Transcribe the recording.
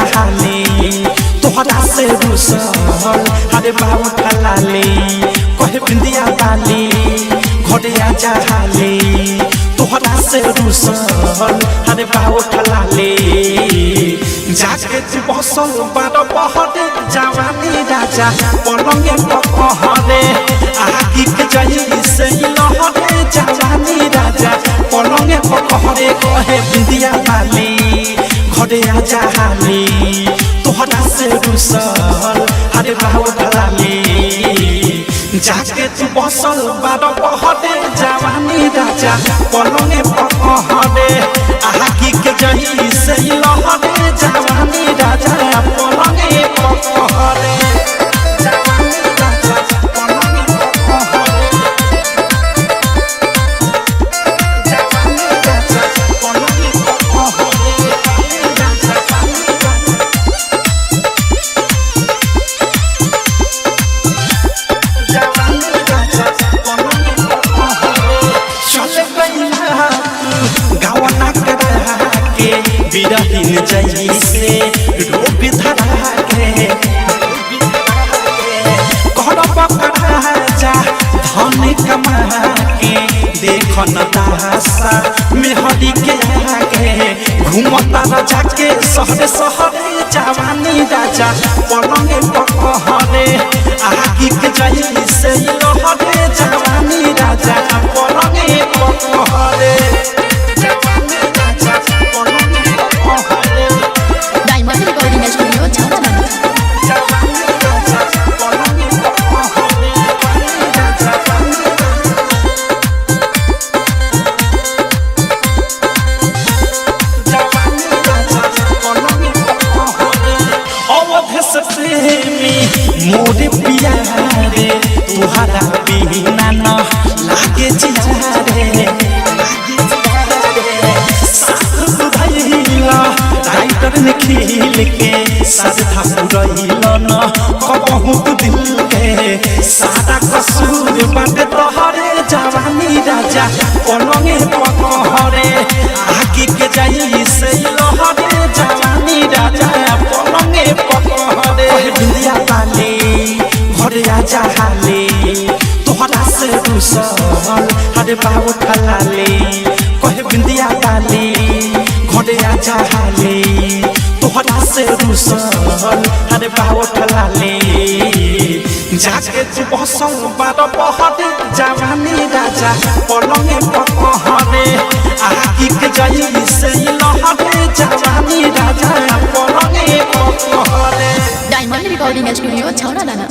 जहाले तोहरा से रुसल अरे बाबू ठलाले कहे बिंदिया बाली घरे जहाले तोहरा से रुसल अरे बाबू ठलाले जाके तू बसल बार बहरे जवानी राजा पलंगे पहरे आगी के जही से लहरे जवानी राजा पलंगे पहरे कहे बिंदिया बाली घरे जहाले तोहरा से रुसल अरे बाबू ठलाले जाके तू बसल बार बहरे जवानी राजा पलंगे पहरे आगी के जही से लहरे जवानी राजा पलंगे पहरे जवानी राजा पलंगे पहरे जवानी राजा पलंगे पहरे बिरहिन जैसे रोग धरा के घर पकड़ा जा धन कमा के देख न तासा मेहरी के आगे घूमता राजा के शहर शहरे जवानी राजा पलंगे पहरे आगी के जैसे लहरे जवानी राजा पलंगे पहरे मोरे प्यारे तुहरा बिना न लागे जियारे साथ सुधैला राइटर ने खिल के साधा पुरैला न कबहू दिल के सादा कसूर बाटे तोहरे जवानी राजा पलंगे पहरे आगे के जाई से लहरे जवानी राजा पलंगे पहरे बिंदिया बाली घरे जहाले तोहरा से रुसल अरे बाबू ठलाले कहे बिंदिया बाली घरे जहाले तोहरा से रुसल अरे बाबू ठलाले जाके तू बसल बार बहरे जवानी राजा पलंगे पहरे आगी के जही से लहरे जवानी राजा पलंगे पहरे डायमंड रिकॉर्डिंग स्टूडियो छौरा दाना।